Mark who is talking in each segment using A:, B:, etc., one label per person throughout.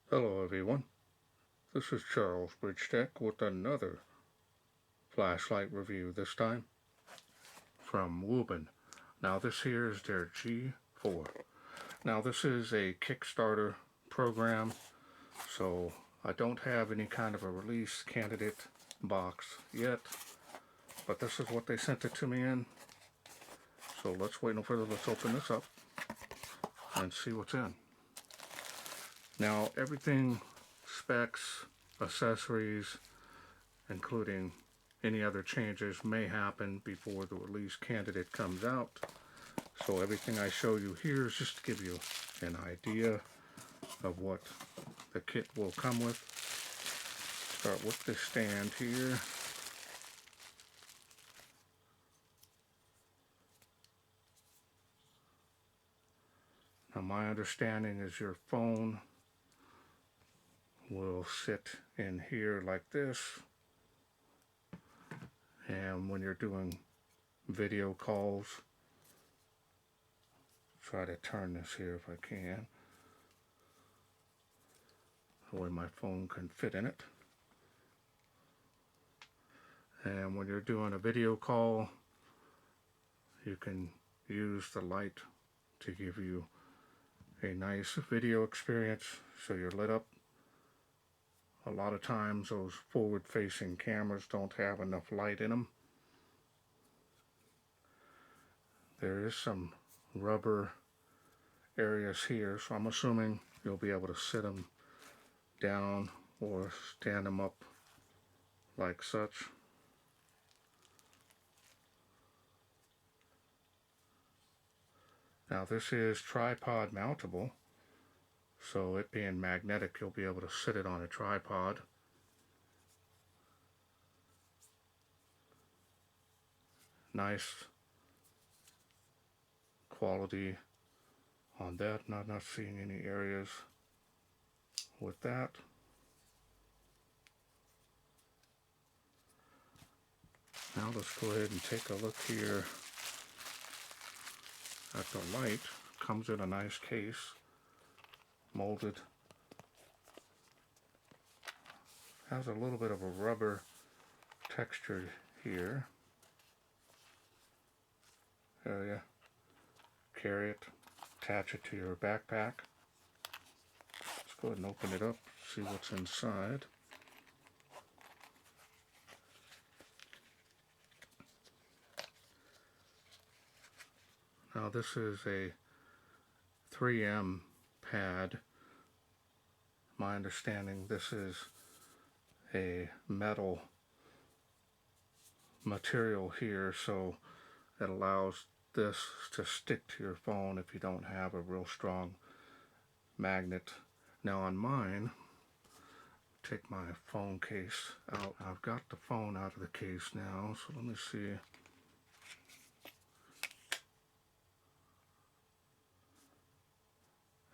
A: Hello everyone, this is Charles BridgTec with another flashlight review, this time from WuBen. Now this here is their G4. Now this is a Kickstarter program, so I don't have any kind of a release candidate box yet, but this is what they sent it to me in. So let's wait no further, let's open this up and see what's in. Now everything, specs, accessories, including any other changes, may happen before the release candidate comes out. So everything I show you here is just to give you an idea of what the kit will come with. Start with this stand here. Now my understanding is your phone will sit in here like this, and when you're doing video calls, try to turn this here if I can, the way my phone can fit in it. And when you're doing a video call, you can use the light to give you a nice video experience, so you're lit up. A lot of times those forward-facing cameras don't have enough light in them. There is some rubber areas here, so I'm assuming you'll be able to sit them down or stand them up like such. Now this is tripod mountable, so it being magnetic, you'll be able to sit it on a tripod. Nice quality on that. Not seeing any areas with that. Now let's go ahead and take a look here at the light. Comes in a nice case, molded. Has a little bit of a rubber texture here. Area. Carry it, attach it to your backpack. Let's go ahead and open it up, see what's inside. Now this is a 3M pad. My understanding, this is a metal material here, so it allows this to stick to your phone if you don't have a real strong magnet. Now on mine, take my phone case out. I've got the phone out of the case now, so let me see.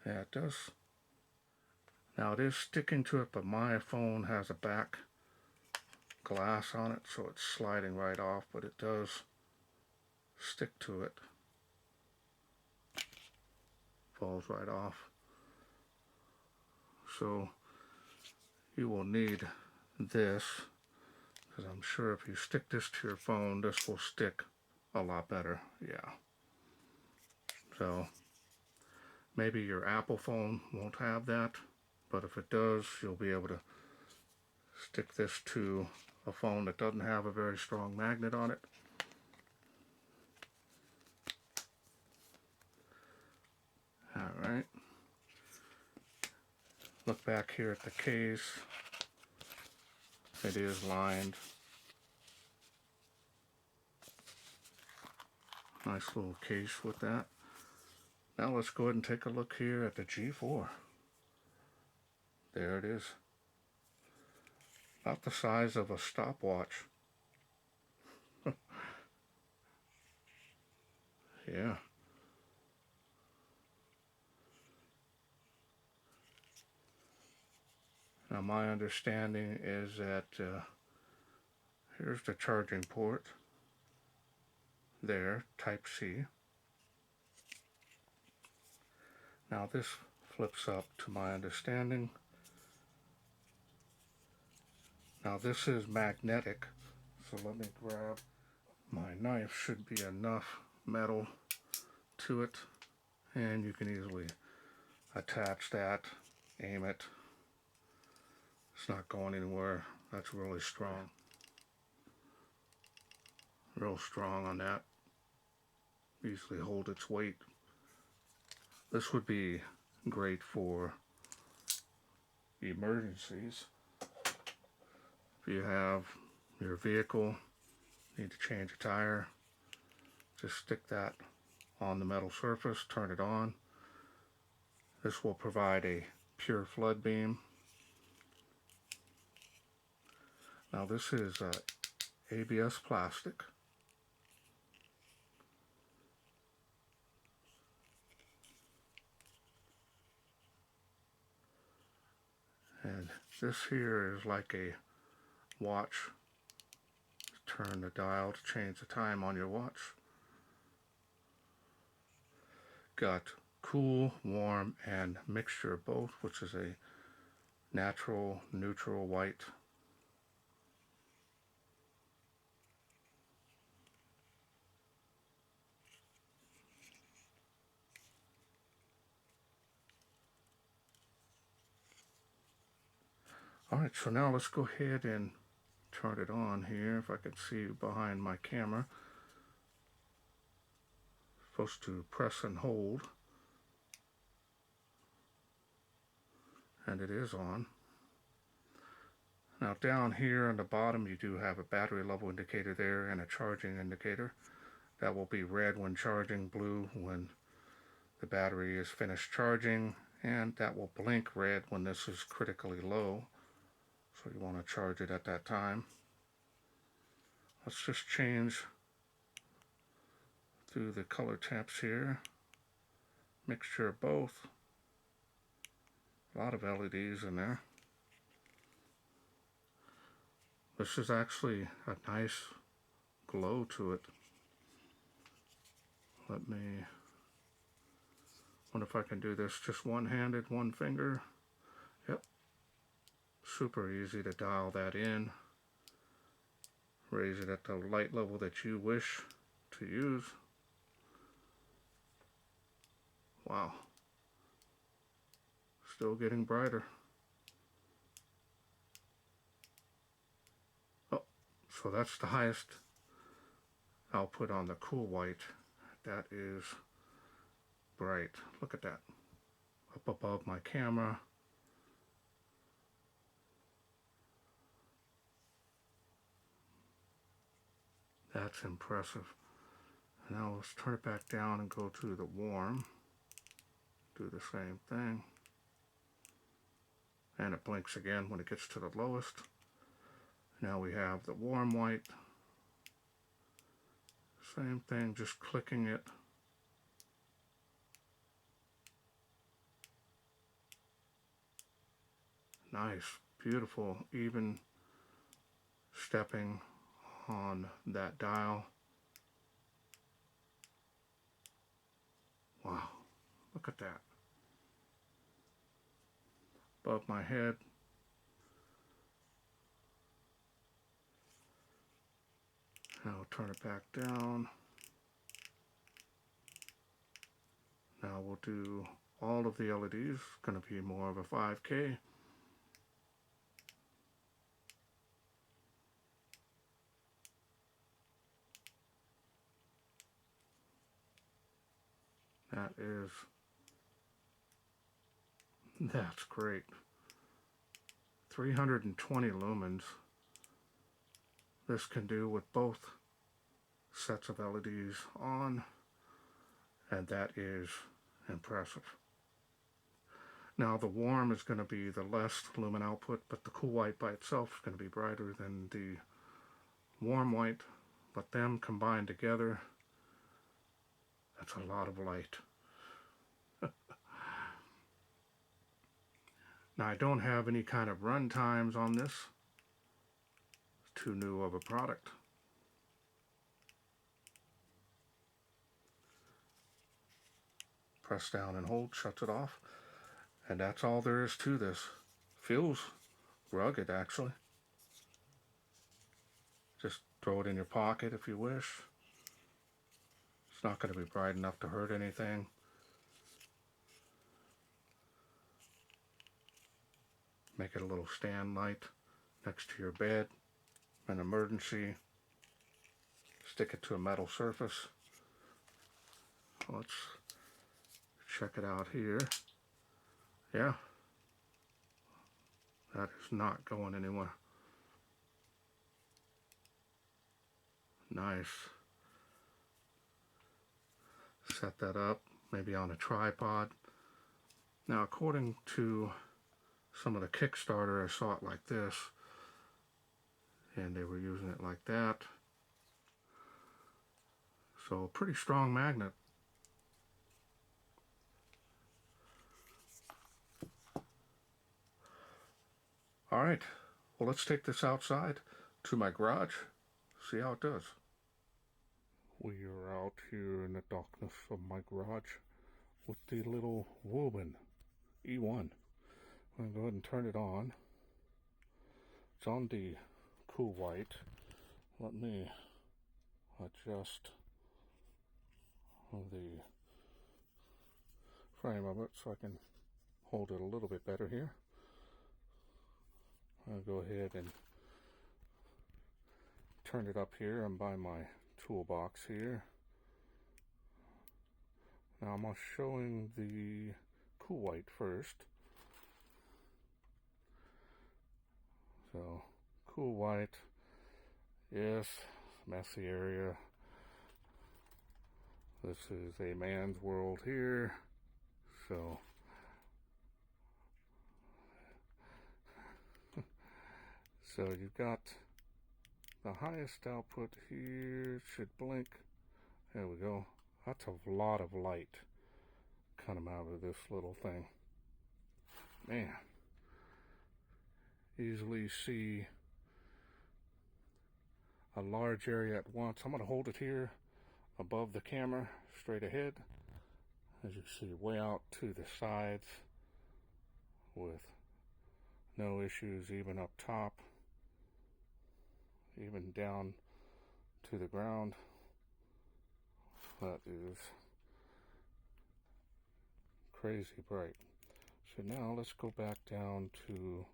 A: Yeah, it does. Now it is sticking to it, but my phone has a back glass on it, so it's sliding right off, but it does stick to it. Falls right off. So you will need this, because I'm sure if you stick this to your phone, this will stick a lot better. Yeah. So maybe your Apple phone won't have that, but if it does, you'll be able to stick this to a phone that doesn't have a very strong magnet on it. Alright. Look back here at the case. It is lined. Nice little case with that. Now let's go ahead and take a look here at the G4. There it is. About the size of a stopwatch. Yeah. Now my understanding is that here's the charging port. There, Type C. Now this flips up, to my understanding, Now this is magnetic, so let me grab my knife. Should be enough metal to it, and you can easily attach that, aim it. It's not going anywhere. That's really strong. Real strong on that. Easily hold its weight. This would be great for emergencies. If you have your vehicle, need to change a tire, just stick that on the metal surface, turn it on. This will provide a pure flood beam. Now this is ABS plastic. And this here is like a watch. Turn the dial to change the time on your watch. Got cool, warm, and mixture of both, which is a natural, neutral white. Alright, so now let's go ahead and turn it on here, if I can see behind my camera. Supposed to press and hold. And it is on. Now down here on the bottom you do have a battery level indicator there and a charging indicator. That will be red when charging, blue when the battery is finished charging, and that will blink red when this is critically low. So you want to charge it at that time. Let's just change through the color temps here. Mixture of both. A lot of LEDs in there. This is actually a nice glow to it. Let me, wonder if I can do this just one-handed, one finger. Yep. Super easy to dial that in. Raise it at the light level that you wish to use. Wow. Still getting brighter. Oh, so that's the highest output on the cool white. That is bright. Look at that. Up above my camera. That's impressive. Now let's turn it back down and go to the warm. Do the same thing. And it blinks again when it gets to the lowest. Now we have the warm white. Same thing, just clicking it. Nice, beautiful, even stepping on that dial. Wow, look at that. Above my head. Now we'll turn it back down. Now we'll do all of the LEDs. It's going to be more of a 5K. That's great. 320 lumens. This can do with both sets of LEDs on, and that is impressive. Now the warm is going to be the less lumen output, but the cool white by itself is going to be brighter than the warm white. But them combined together, that's a lot of light. Now I don't have any kind of run times on this. It's too new of a product. Press down and hold, shuts it off. And that's all there is to this. Feels rugged actually. Throw it in your pocket if you wish. It's not going to be bright enough to hurt anything. Make it a little stand light next to your bed. An emergency, stick it to a metal surface. Let's check it out here. Yeah, that is not going anywhere. Nice. Set that up, maybe on a tripod. Now, according to some of the Kickstarter, I saw it like this, and they were using it like that. So, pretty strong magnet. Alright, well, let's take this outside to my garage, see how it does. We are out here in the darkness of my garage with the little WuBen E1. I'm going to go ahead and turn it on. It's on the cool white. Let me adjust the frame of it so I can hold it a little bit better here. I'll go ahead and turn it up here. I'm by my toolbox here. Now I'm showing the cool white first. So, cool white, yes, messy area. This is a man's world here, so you've got the highest output here, should blink. There we go. That's a lot of light coming out of this little thing. Man, easily see a large area at once. I'm going to hold it here above the camera, straight ahead. As you see, way out to the sides with no issues, even up top, even down to the ground. That is crazy bright. So now let's go back down to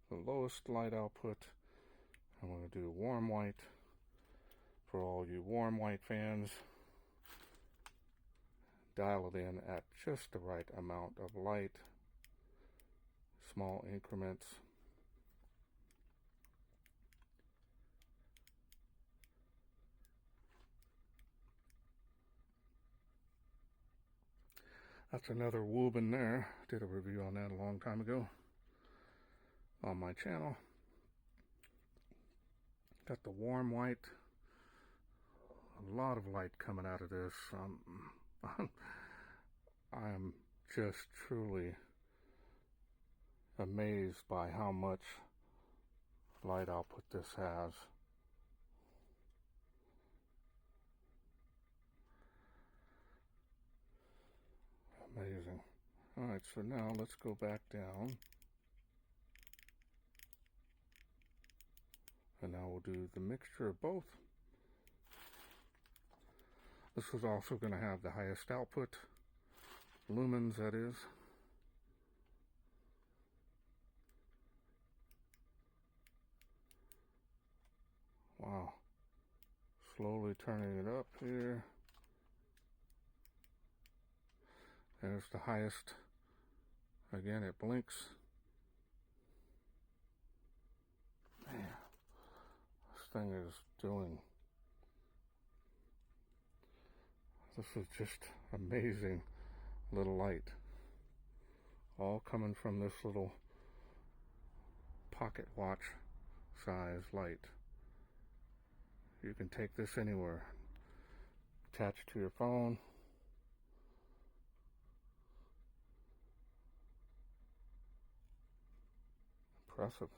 A: the lowest light output. I'm going to do warm white for all you warm white fans. Dial it in at just the right amount of light, small increments. That's another WuBen there. Did a review on that a long time ago on my channel. Got the warm white. A lot of light coming out of this. I am just truly amazed by how much light output this has. Amazing. Alright, so now let's go back down. And now we'll do the mixture of both. This is also going to have the highest output. Lumens, that is. Wow. Slowly turning it up here. There's the highest. Again, it blinks. Man, this thing is doing. This is just amazing little light. All coming from this little pocket watch size light. You can take this anywhere. Attach it to your phone. Impressive.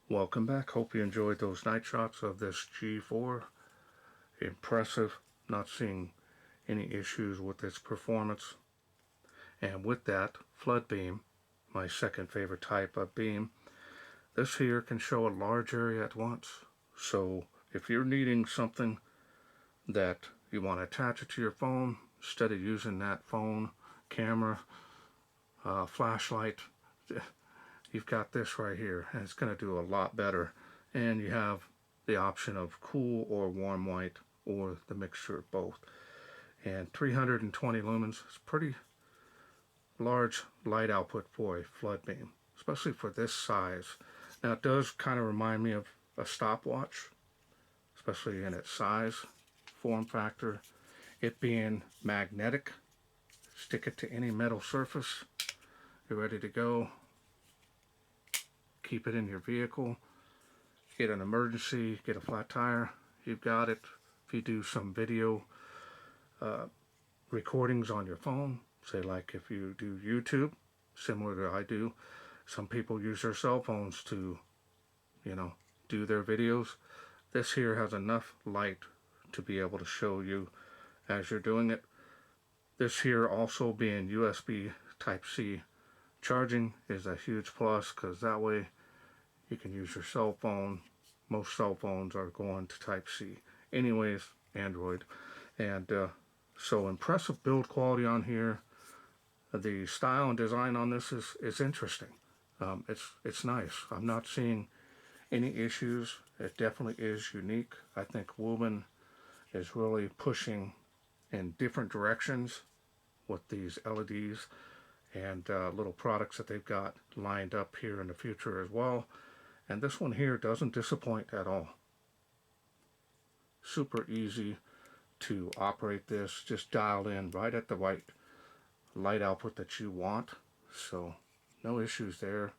A: Welcome back. Hope you enjoyed those night shots of this G4 impressive. Not seeing any issues with its performance. And with that flood beam, my second favorite type of beam, this here can show a large area at once. So if you're needing something that you want to attach it to your phone, instead of using that phone camera, flashlight, you've got this right here, and it's going to do a lot better. And you have the option of cool or warm white, or the mixture of both. And 320 lumens is pretty large light output for a flood beam, especially for this size. Now it does kind of remind me of a stopwatch, especially in its size, form factor, it being magnetic. Stick it to any metal surface, you're ready to go. Keep it in your vehicle. Get an emergency, get a flat tire, you've got it. If you do some video recordings on your phone, say like if you do YouTube, similar to I do, some people use their cell phones to, do their videos. This here has enough light to be able to show you as you're doing it. This here also being USB Type-C charging is a huge plus, because that way you can use your cell phone. Most cell phones are going to Type-C anyways, Android. And so impressive build quality on here. The style and design on this is interesting. It's nice. I'm not seeing any issues. It definitely is unique. I think WuBen is really pushing in different directions with these LEDs and little products that they've got lined up here in the future as well. And this one here doesn't disappoint at all. Super easy to operate this, just dialed in right at the right light output that you want. So no issues there.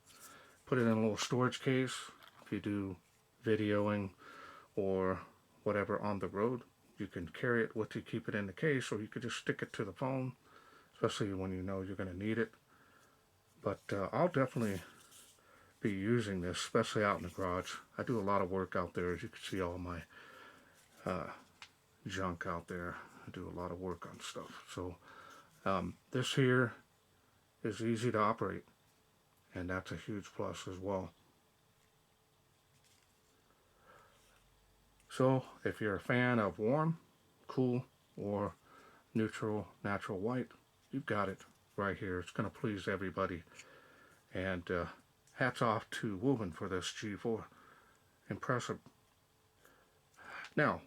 A: Put it in a little storage case if you do videoing or whatever on the road. You can carry it with you, keep it in the case, or you could just stick it to the phone, especially when you know you're going to need it. But I'll definitely be using this, especially out in the garage. I do a lot of work out there, as you can see all my junk out there. I do a lot of work on stuff. So this here is easy to operate, and that's a huge plus as well. So if you're a fan of warm, cool, or neutral, natural white, you've got it right here. It's going to please everybody. And hats off to WuBen for this G4. Impressive. Now,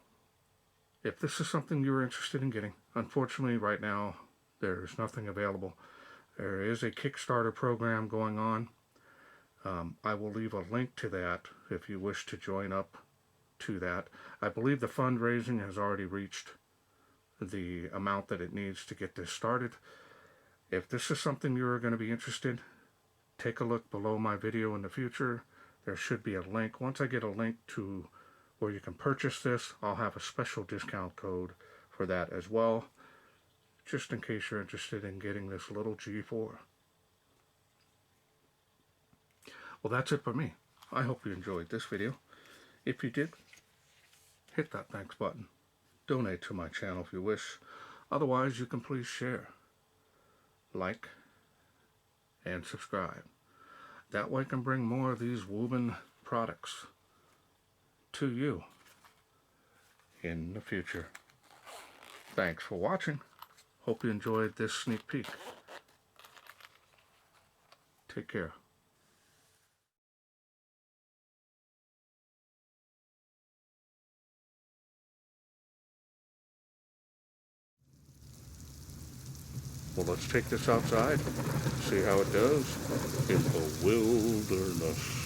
A: if this is something you're interested in getting, unfortunately right now there's nothing available. There is a Kickstarter program going on. I will leave a link to that if you wish to join up to that. I believe the fundraising has already reached the amount that it needs to get this started. If this is something you're going to be interested, take a look below my video in the future. There should be a link. Once I get a link to where you can purchase this, I'll have a special discount code for that as well, just in case you're interested in getting this little G4. Well, that's it for me. I hope you enjoyed this video. If you did, hit that thanks button. Donate to my channel if you wish. Otherwise, you can please share, like, and subscribe. That way I can bring more of these WuBen products to you in the future. Thanks for watching. Hope you enjoyed this sneak peek. Take care. Well, let's take this outside, see how it does in the wilderness.